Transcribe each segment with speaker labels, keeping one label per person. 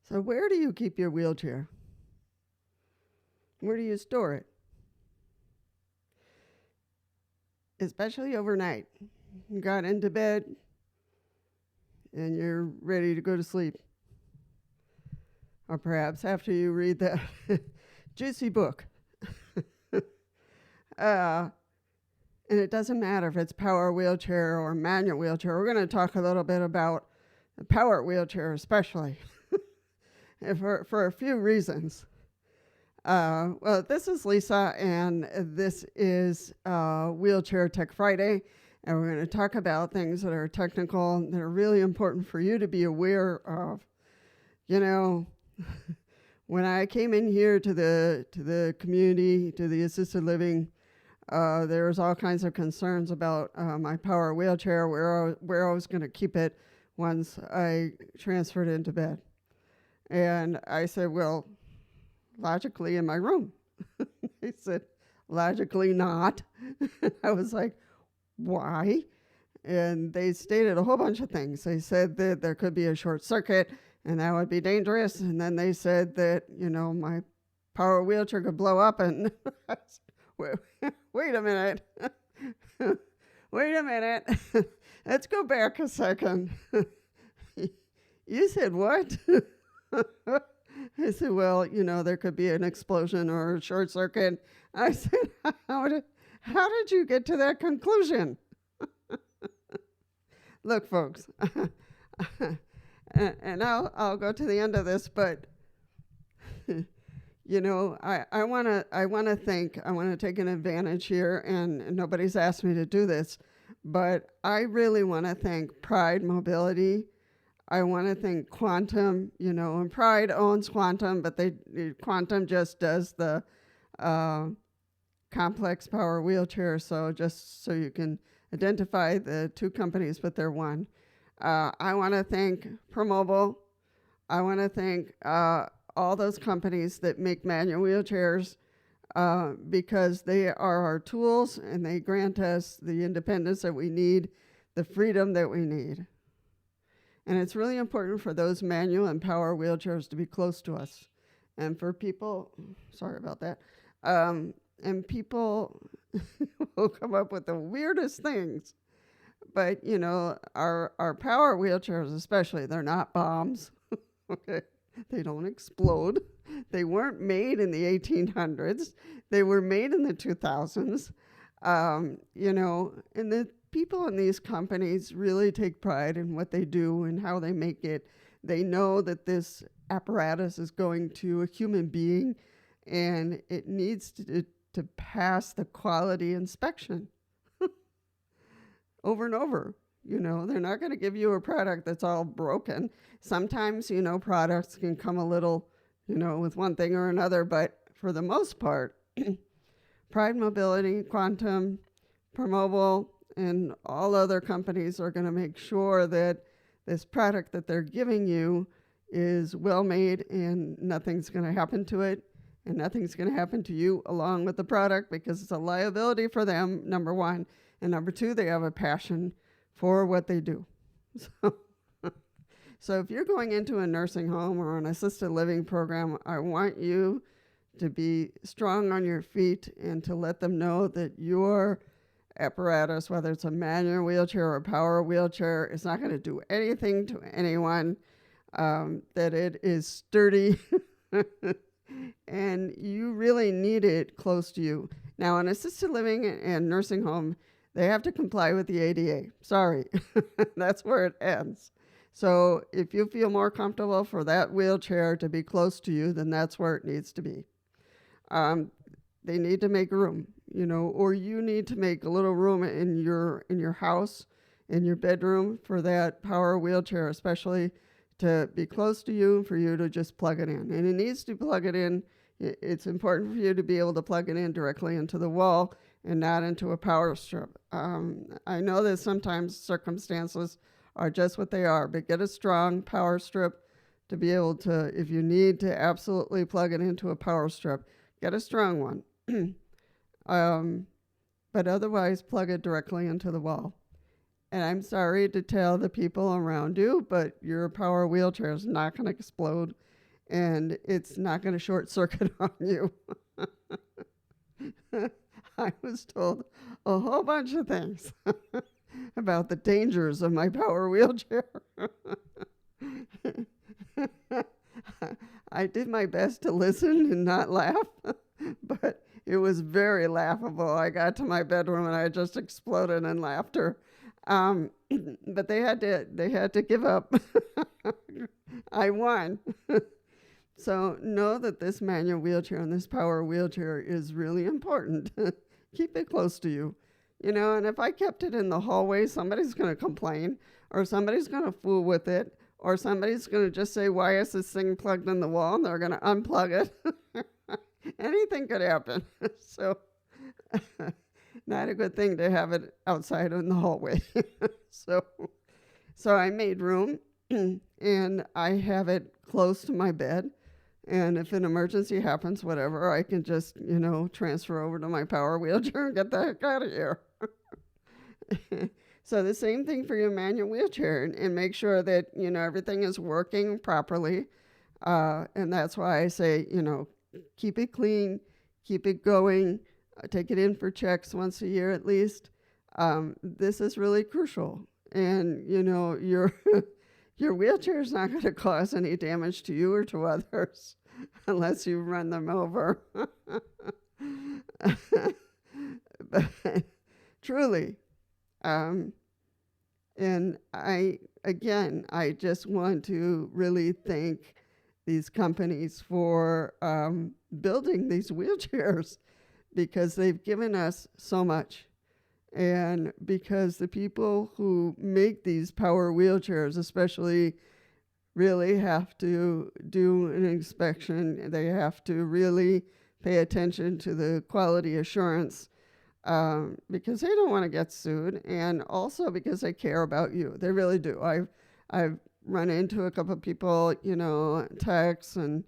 Speaker 1: So where do you keep your wheelchair? Where do you store it? Especially overnight. You got into bed and you're ready to go to sleep. Or perhaps after you read that juicy book. And it doesn't matter if it's power wheelchair or manual wheelchair. We're going to talk a little bit about the power wheelchair especially. for a few reasons. Well, this is Lisa, and this is Wheelchair Tech Friday, and we're going to talk about things that are technical, that are really important for you to be aware of. You know, when I came in here to the community, to the assisted living, there was all kinds of concerns about my power wheelchair, where I was going to keep it once I transferred into bed. And I said, well, logically in my room. He said, logically not. I was like, why? And they stated a whole bunch of things. They said that there could be a short circuit and that would be dangerous. And then they said that, you know, my power wheelchair could blow up. And wait a minute. Wait a minute. Let's go back a second. You said what? I said, well, you know, there could be an explosion or a short circuit. I said, how did you get to that conclusion? Look, folks, and I'll go to the end of this, but you know, I want to take an advantage here, and nobody's asked me to do this, but I really want to thank Pride Mobility. I want to thank Quantum, you know, and Pride owns Quantum, but Quantum just does the complex power wheelchair. So just so you can identify the two companies, but they're one. I want to thank ProMobile. I want to thank all those companies that make manual wheelchairs because they are our tools and they grant us the independence that we need, the freedom that we need. And it's really important for those manual and power wheelchairs to be close to us. And for people, sorry about that, and people will come up with the weirdest things. But, you know, our power wheelchairs especially, they're not bombs. Okay, they don't explode. They weren't made in the 1800s. They were made in the 2000s. You know, and the people in these companies really take pride in what they do and how they make it. They know that this apparatus is going to a human being and it needs to pass the quality inspection over and over. You know, they're not going to give you a product that's all broken. Sometimes, you know, products can come a little, you know, with one thing or another, but for the most part, Pride Mobility, Quantum, ProMobile, and all other companies are going to make sure that this product that they're giving you is well made and nothing's going to happen to it and nothing's going to happen to you along with the product because it's a liability for them, number one. And number two, they have a passion for what they do. So if you're going into a nursing home or an assisted living program, I want you to be strong on your feet and to let them know that your apparatus, whether it's a manual wheelchair or a power wheelchair, is not going to do anything to anyone, that it is sturdy, and you really need it close to you. Now, in assisted living and nursing home, they have to comply with the ADA. Sorry, that's where it ends. So if you feel more comfortable for that wheelchair to be close to you, then that's where it needs to be. They need to make room, you know, or you need to make a little room in your house, in your bedroom for that power wheelchair, especially to be close to you, for you to just plug it in. And it needs to plug it in. It's important for you to be able to plug it in directly into the wall and not into a power strip. I know that sometimes circumstances are just what they are, but get a strong power strip to be able to, if you need to absolutely plug it into a power strip, get a strong one. But otherwise plug it directly into the wall. And I'm sorry to tell the people around you, but your power wheelchair is not going to explode. and it's not going to short circuit on you. I was told a whole bunch of things about the dangers of my power wheelchair. I did my best to listen and not laugh, but it was very laughable. I got to my bedroom and I just exploded in laughter. But they had to give up. I won. So know that this manual wheelchair and this power wheelchair is really important. Keep it close to you. And if I kept it in the hallway, somebody's going to complain, or somebody's going to fool with it, or somebody's going to just say, why is this thing plugged in the wall? And they're going to unplug it. Anything could happen. So not a good thing to have it outside in the hallway. So I made room and I have it close to my bed. And if an emergency happens, whatever, I can just, transfer over to my power wheelchair and get the heck out of here. So the same thing for your manual wheelchair, and make sure that, everything is working properly. And that's why I say, keep it clean, keep it going, take it in for checks once a year at least. This is really crucial. And, your your wheelchair is not going to cause any damage to you or to others unless you run them over. But truly, and I just want to really thank these companies for building these wheelchairs, because they've given us so much. And because the people who make these power wheelchairs especially really have to do an inspection. They have to really pay attention to the quality assurance, because they don't want to get sued, and also because they care about you. They really do. I've run into a couple of people, techs and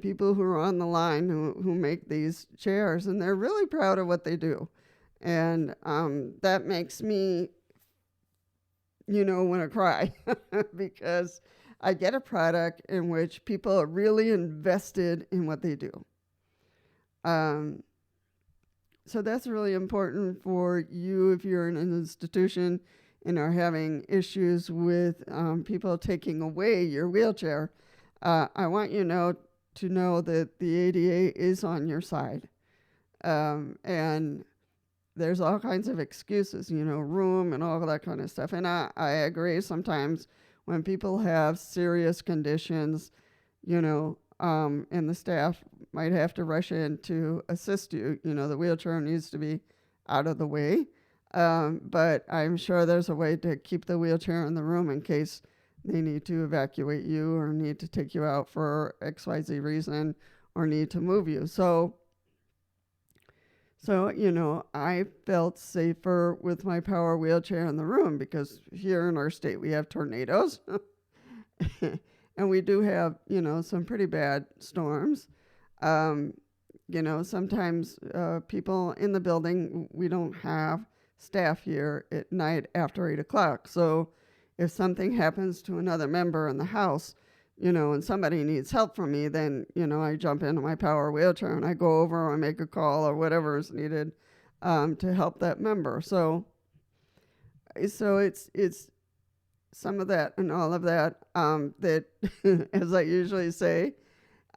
Speaker 1: people who are on the line who make these chairs, and they're really proud of what they do. And that makes me, want to cry because I get a product in which people are really invested in what they do. So that's really important for you if you're in an institution and are having issues with people taking away your wheelchair. I want you to know that the ADA is on your side. And there's all kinds of excuses, room and all of that kind of stuff. And I agree sometimes when people have serious conditions, and the staff might have to rush in to assist you, the wheelchair needs to be out of the way. But I'm sure there's a way to keep the wheelchair in the room in case they need to evacuate you or need to take you out for XYZ reason or need to move you. So, I felt safer with my power wheelchair in the room, because here in our state we have tornadoes and we do have, some pretty bad storms. Sometimes people in the building, we don't have staff here at night after 8 o'clock. So if something happens to another member in the house, and somebody needs help from me, then, I jump into my power wheelchair and I go over or make a call or whatever is needed to help that member. So it's some of that and all of that, that, as I usually say,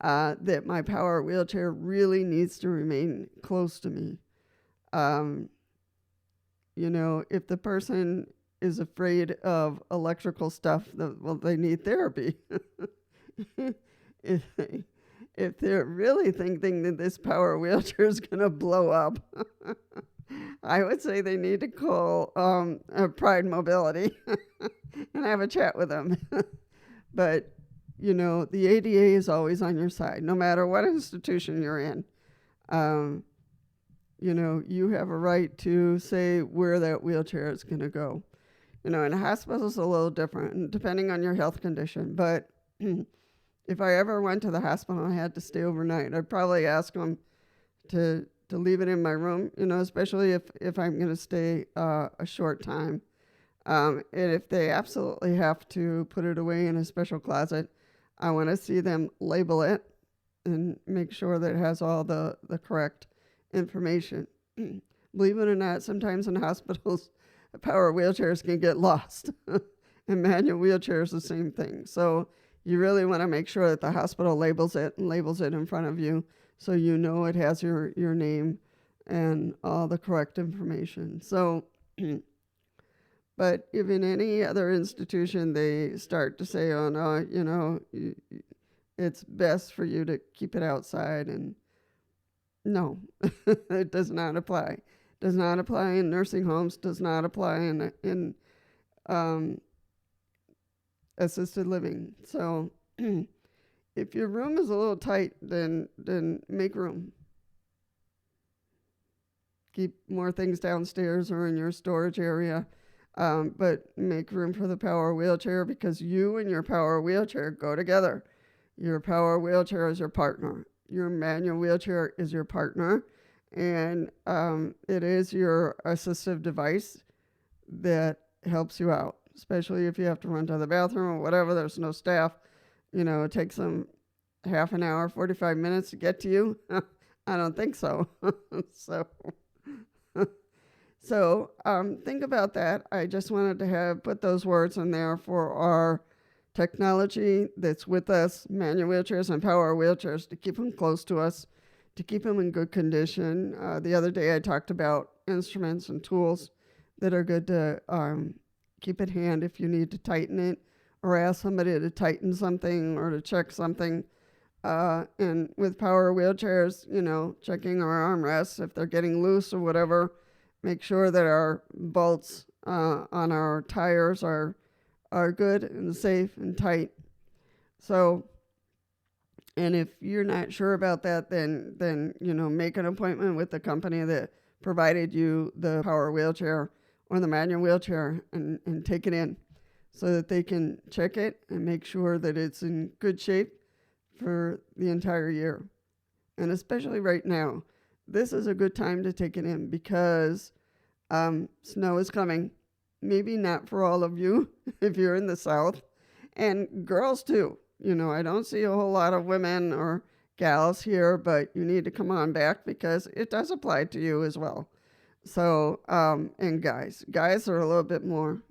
Speaker 1: that my power wheelchair really needs to remain close to me. If the person is afraid of electrical stuff, they need therapy. If they're really thinking that this power wheelchair is going to blow up, I would say they need to call Pride Mobility and have a chat with them. But, the ADA is always on your side, no matter what institution you're in. You have a right to say where that wheelchair is going to go. In a hospital is a little different, depending on your health condition. But if I ever went to the hospital and I had to stay overnight, I'd probably ask them to leave it in my room, especially if I'm going to stay a short time. And if they absolutely have to put it away in a special closet, I want to see them label it and make sure that it has all the correct information. Believe it or not, sometimes in hospitals, power wheelchairs can get lost. And manual wheelchairs, the same thing. So you really want to make sure that the hospital labels it and labels it in front of you so you know it has your name and all the correct information. So, but if in any other institution they start to say, oh no, it's best for you to keep it outside, and no, it does not apply. Does not apply in nursing homes, does not apply in assisted living. So if your room is a little tight, then make room. Keep more things downstairs or in your storage area, but make room for the power wheelchair, because you and your power wheelchair go together. Your power wheelchair is your partner. Your manual wheelchair is your partner, and it is your assistive device that helps you out, especially if you have to run to the bathroom or whatever. There's no staff. It takes them half an hour, 45 minutes to get to you. I don't think so. So think about that. I just wanted to put those words in there for our technology that's with us, manual wheelchairs and power wheelchairs, to keep them close to us, to keep them in good condition. The other day I talked about instruments and tools that are good to keep at hand if you need to tighten it or ask somebody to tighten something or to check something. And with power wheelchairs, checking our armrests, if they're getting loose or whatever, make sure that our bolts on our tires are good and safe and tight. So, and if you're not sure about that, then make an appointment with the company that provided you the power wheelchair or the manual wheelchair and take it in so that they can check it and make sure that it's in good shape for the entire year. And especially right now, this is a good time to take it in because snow is coming. Maybe not for all of you if you're in the South, and girls too. I don't see a whole lot of women or gals here, but you need to come on back because it does apply to you as well. So, and guys are a little bit more,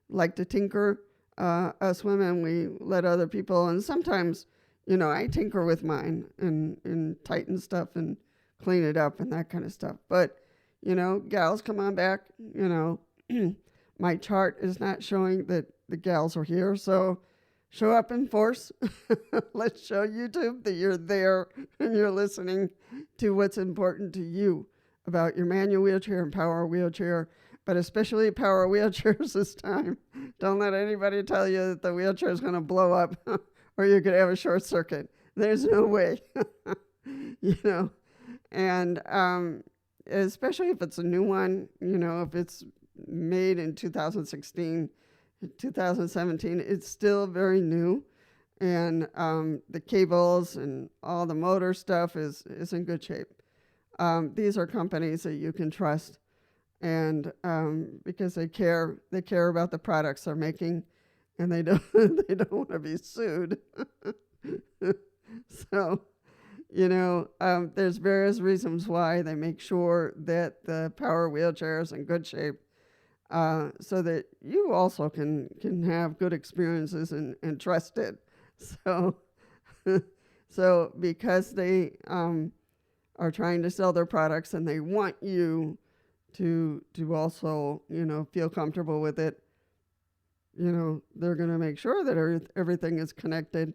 Speaker 1: like to tinker. Us women, we let other people, and sometimes, I tinker with mine and tighten stuff and clean it up and that kind of stuff. But, gals, come on back. My chart is not showing that the gals are here, so show up in force. Let's show YouTube that you're there and you're listening to what's important to you about your manual wheelchair and power wheelchair, but especially power wheelchairs this time. Don't let anybody tell you that the wheelchair is going to blow up or you could have a short circuit. There's no way, and especially if it's a new one, if it's made in 2016, 2017, it's still very new, and the cables and all the motor stuff is in good shape. These are companies that you can trust, and because they care about the products they're making, and they don't want to be sued. So, there's various reasons why they make sure that the power wheelchair is in good shape, so that you also can have good experiences and trust it. So, so because they are trying to sell their products and they want you to also feel comfortable with it, they're going to make sure that everything is connected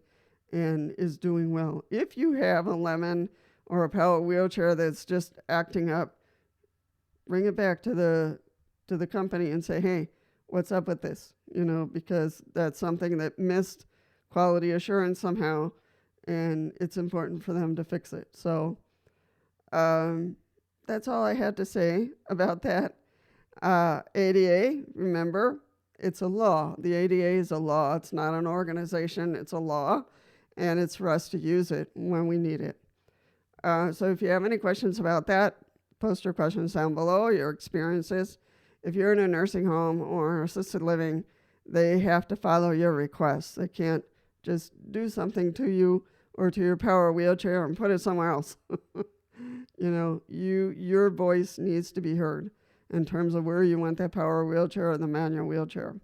Speaker 1: and is doing well. If you have a lemon or a power wheelchair that's just acting up, bring it back to the company and say, hey, what's up with this? Because that's something that missed quality assurance somehow, and it's important for them to fix it. So that's all I had to say about that. ADA, remember, it's a law. The ADA is a law. It's not an organization. It's a law, and it's for us to use it when we need it. So if you have any questions about that, post your questions down below, your experiences. If you're in a nursing home or assisted living, they have to follow your requests. They can't just do something to you or to your power wheelchair and put it somewhere else. Your voice needs to be heard in terms of where you want that power wheelchair or the manual wheelchair.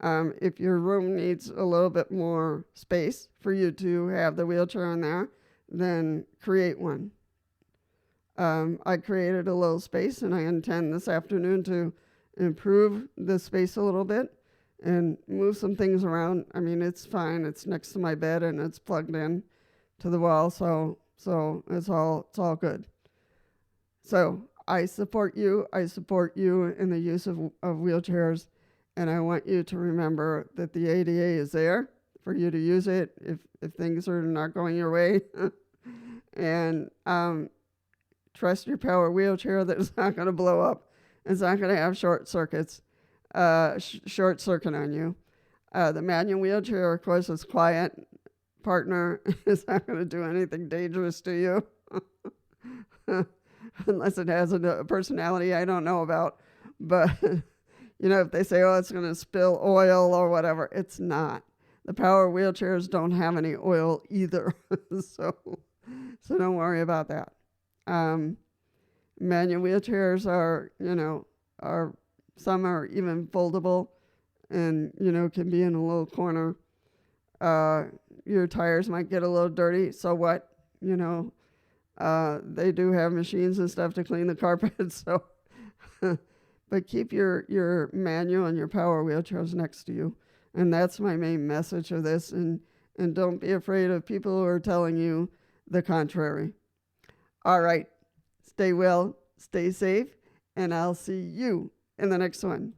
Speaker 1: If your room needs a little bit more space for you to have the wheelchair in there, then create one. I created a little space, and I intend this afternoon to improve the space a little bit and move some things around. I mean, it's fine. It's next to my bed, and it's plugged in to the wall, so it's all good. So I support you. I support you in the use of wheelchairs, and I want you to remember that the ADA is there for you to use it if things are not going your way. And trust your power wheelchair that it's not going to blow up. It's not going to have short circuit on you. The manual wheelchair, of course, is quiet. Partner is not going to do anything dangerous to you. Unless it has a personality I don't know about. But, if they say, it's going to spill oil or whatever, it's not. The power wheelchairs don't have any oil either. So don't worry about that. Manual wheelchairs are some are even foldable and, can be in a little corner. Your tires might get a little dirty. So what? They do have machines and stuff to clean the carpet. So, but keep your manual and your power wheelchairs next to you. And that's my main message of this. And don't be afraid of people who are telling you the contrary. All right. Stay well, stay safe, and I'll see you in the next one.